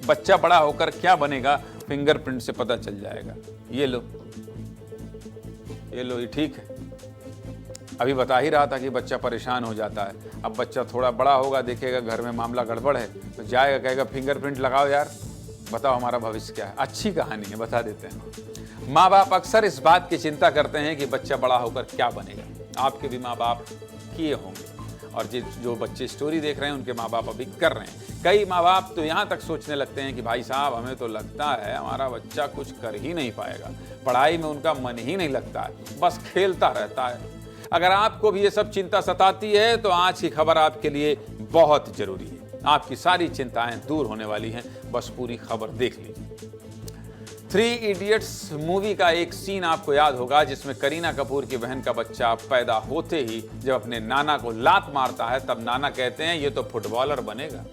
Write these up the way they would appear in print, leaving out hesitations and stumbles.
बच्चा बड़ा होकर क्या बनेगा फिंगरप्रिंट से पता चल जाएगा। ये लो ये ठीक है। अभी बता ही रहा था कि बच्चा परेशान हो जाता है। अब बच्चा थोड़ा बड़ा होगा, देखेगा घर में मामला गड़बड़ है तो जाएगा, कहेगा फिंगरप्रिंट लगाओ यार, बताओ हमारा भविष्य क्या है। अच्छी कहानी है, बता देते हैं। माँ बाप अक्सर इस बात की चिंता करते हैं कि बच्चा बड़ा होकर क्या बनेगा। आपके भी माँ बाप किए होंगे और जो बच्चे स्टोरी देख रहे हैं उनके माँ बाप अभी कर रहे हैं। कई माँ बाप तो यहाँ तक सोचने लगते हैं कि भाई साहब हमें तो लगता है हमारा बच्चा कुछ कर ही नहीं पाएगा, पढ़ाई में उनका मन ही नहीं लगता है, बस खेलता रहता है। अगर आपको भी ये सब चिंता सताती है तो आज की खबर आपके लिए बहुत जरूरी है। आपकी सारी चिंताएं दूर होने वाली हैं, बस पूरी खबर देख लीजिए। 3 इडियट्स मूवी का एक सीन आपको याद होगा जिसमें करीना कपूर की बहन का बच्चा पैदा होते ही जब अपने नाना को लात मारता है तब नाना कहते हैं ये तो फुटबॉलर बनेगा।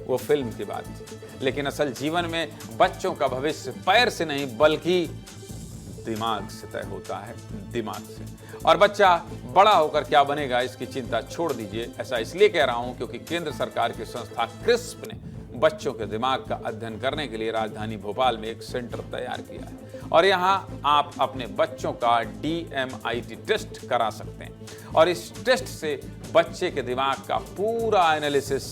वो फिल्म की बात थी, लेकिन असल जीवन में बच्चों का भविष्य पैर से नहीं बल्कि दिमाग से तय होता है, दिमाग से। और बच्चा बड़ा होकर क्या बनेगा इसकी चिंता छोड़ दीजिए। ऐसा इसलिए कह रहा हूं क्योंकि केंद्र सरकार की संस्था क्रिस्प ने बच्चों के दिमाग का अध्ययन करने के लिए राजधानी भोपाल में एक सेंटर तैयार किया है और यहां आप अपने बच्चों का DMIT टेस्ट करा सकते हैं और इस टेस्ट से बच्चे के दिमाग का पूरा एनालिसिस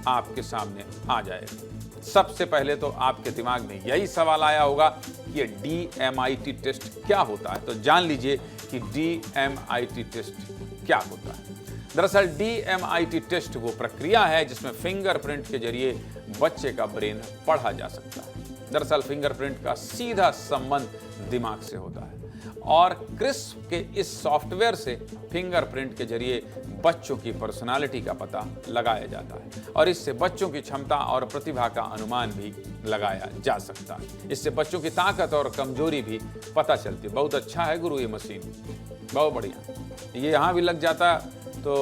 आपके सामने आ जाएगा। सबसे पहले तो आपके दिमाग में यही सवाल आया होगा कि ये DMIT टेस्ट क्या होता है, तो जान लीजिए कि DMIT टेस्ट क्या होता है। दरअसल DMIT टेस्ट वो प्रक्रिया है जिसमें फिंगरप्रिंट के जरिए बच्चे का ब्रेन पढ़ा जा सकता है। दरअसल फिंगरप्रिंट का सीधा संबंध दिमाग से होता है और क्रिस्प के इस सॉफ्टवेयर से फिंगरप्रिंट के जरिए बच्चों की पर्सनालिटी का पता लगाया जाता है और इससे बच्चों की क्षमता और प्रतिभा का अनुमान भी लगाया जा सकता है। इससे बच्चों की ताकत और कमजोरी भी पता चलती है। बहुत अच्छा है गुरु ये मशीन, बहुत बढ़िया। ये यहाँ भी लग जाता तो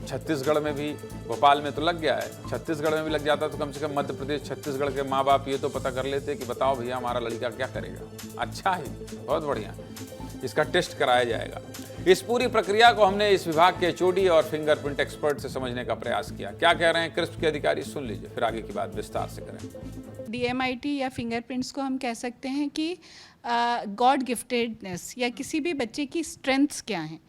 छत्तीसगढ़ में भी, भोपाल में तो लग गया है, छत्तीसगढ़ में भी लग जाता तो कम से कम मध्य प्रदेश छत्तीसगढ़ के माँ बाप ये तो पता कर लेते कि बताओ भैया हमारा लड़का क्या करेगा। अच्छा है, बहुत बढ़िया, इसका टेस्ट कराया जाएगा। इस पूरी प्रक्रिया को हमने इस विभाग के HOD और फिंगरप्रिंट एक्सपर्ट से समझने का प्रयास किया। क्या कह रहे हैं क्रिस्प के अधिकारी, सुन लीजिए, फिर आगे की बात विस्तार से करें। DMIT या फिंगरप्रिंट्स को हम कह सकते हैं कि गॉड गिफ्टेडनेस या किसी भी बच्चे की स्ट्रेंथ्स क्या हैं,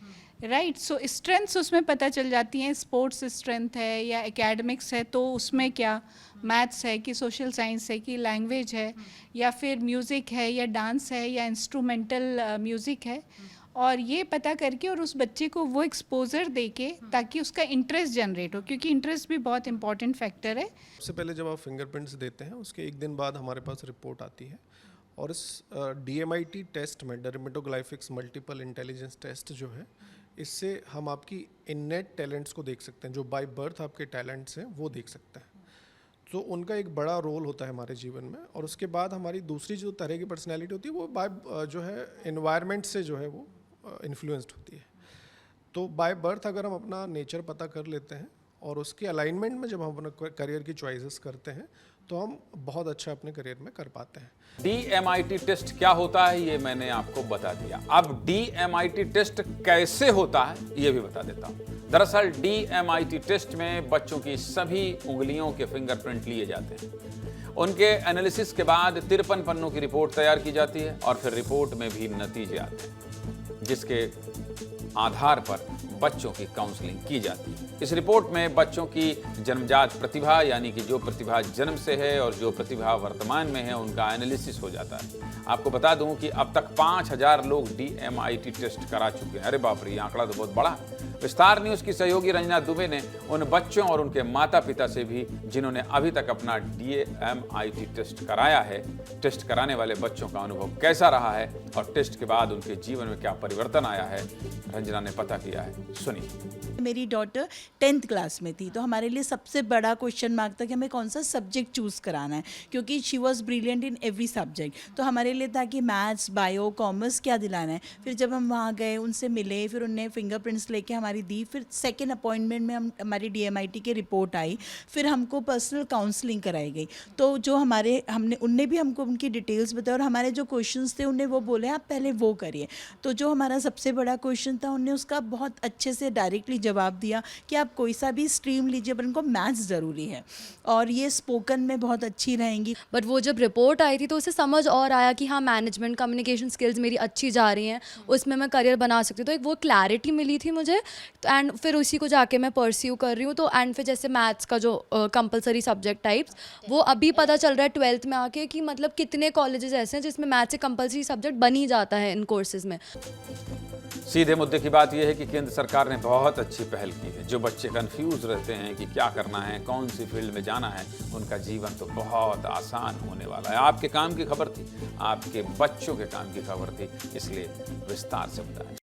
राइट। सो स्ट्रेंथ्स उसमें पता चल जाती हैं। स्पोर्ट्स स्ट्रेंथ है या एकेडमिक्स है तो उसमें क्या, मैथ्स है कि सोशल साइंस है कि लैंग्वेज है या फिर म्यूज़िक है या डांस है या इंस्ट्रूमेंटल म्यूज़िक है, और ये पता करके और उस बच्चे को वो एक्सपोजर देके ताकि उसका इंटरेस्ट जनरेट हो, क्योंकि इंटरेस्ट भी बहुत इंपॉर्टेंट फैक्टर है। सबसे पहले जब आप फिंगरप्रिंट्स देते हैं उसके एक दिन बाद हमारे पास रिपोर्ट आती है और इस DMIT टेस्ट में, डर्मेटोग्लाइफिक्स मल्टीपल इंटेलिजेंस टेस्ट जो है, इससे हम आपकी इननेट टैलेंट्स को देख सकते हैं। जो बाय बर्थ आपके टैलेंट्स हैं वो देख सकते हैं, तो उनका एक बड़ा रोल होता है हमारे जीवन में। और उसके बाद हमारी दूसरी जो तरह की पर्सनैलिटी होती है वो बाय जो है एनवायरनमेंट से जो है वो इन्फ्लुएंस्ड होती है। तो बाय बर्थ अगर हम अपना नेचर पता कर लेते हैं और उसके अलाइनमेंट में जब हम अपना करियर की चॉइसेस करते हैं तो हम बहुत अच्छा अपने करियर में कर पाते हैं। DMIT टेस्ट क्या होता है ये मैंने आपको बता दिया। अब DMIT टेस्ट कैसे होता है ये भी बता देता हूं। दरअसल DMIT टेस्ट में बच्चों की सभी उंगलियों के फिंगरप्रिंट लिए जाते हैं। उनके एनालिसिस के बाद 53 पन्नों की रिपोर्ट तैयार की जाती है और फिर रिपोर्ट में भी नतीजे आते हैं जिसके आधार पर बच्चों की काउंसलिंग की जाती है। इस रिपोर्ट में बच्चों की जन्मजात प्रतिभा यानी कि जो प्रतिभा जन्म से है और जो प्रतिभा वर्तमान में है उनका एनालिसिस हो जाता है। आपको बता दूं कि अब तक 5000 लोग DMIT टेस्ट करा चुके हैं। अरे बाप रे, ये आंकड़ा तो बहुत बड़ा है। विस्तार न्यूज की सहयोगी रंजना दुबे ने उन बच्चों और उनके माता पिता से भी जिन्होंने अभी तक अपना DMIT टेस्ट कराया है, टेस्ट कराने वाले बच्चों का अनुभव कैसा रहा है और टेस्ट के बाद उनके जीवन में क्या परिवर्तन आया है, रंजना ने पता किया है। सुनिए। मेरी डॉटर 10th क्लास में थी तो हमारे लिए सबसे बड़ा क्वेश्चन मार्क था कि हमें कौन सा सब्जेक्ट चूज़ कराना है, क्योंकि she was brilliant in every subject. तो हमारे लिए था कि मैथ्स, बायो, कॉमर्स क्या दिलाना है। फिर जब हम वहाँ गए, उनसे मिले, फिर उनने फिंगरप्रिंट्स लेके हमारे हमारी दी, फिर सेकेंड अपॉइंटमेंट में हमारी DMIT की रिपोर्ट आई, फिर हमको पर्सनल काउंसलिंग कराई गई। तो जो उनने भी हमको उनकी डिटेल्स बताई और हमारे जो क्वेश्चंस थे उन्हें वो बोले आप पहले वो करिए। तो जो हमारा सबसे बड़ा क्वेश्चन था उनने उसका बहुत अच्छे से डायरेक्टली जवाब दिया कि आप कोई सा भी स्ट्रीम लीजिए, पर उनको मैथ्स ज़रूरी है और ये स्पोकन में बहुत अच्छी रहेंगी। बट वो जब रिपोर्ट आई थी तो उसे समझ और आया कि हाँ, मैनेजमेंट कम्युनिकेशन स्किल्स मेरी अच्छी जा रही हैं, उसमें मैं करियर बना सकती हूँ। तो एक वो क्लैरिटी मिली थी मुझे, एंड फिर उसी को जाके मैं परस्यू कर रही हूँ। तो एंड फिर जैसे मैथ्स का जो कंपलसरी सब्जेक्ट टाइप्स, वो अभी पता चल रहा है 12th में आके कि मतलब कितने कॉलेजेस ऐसे हैं जिसमें मैथ्स एक कंपलसरी सब्जेक्ट बन ही जाता है इन कोर्सेज में। सीधे मुद्दे की बात यह है कि केंद्र सरकार ने बहुत अच्छी पहल की है। जो बच्चे कंफ्यूज रहते हैं कि क्या करना है, कौन सी फील्ड में जाना है, उनका जीवन तो बहुत आसान होने वाला है। आपके काम की खबर थी, आपके बच्चों के काम की खबर थी, इसलिए विस्तार से बताएं।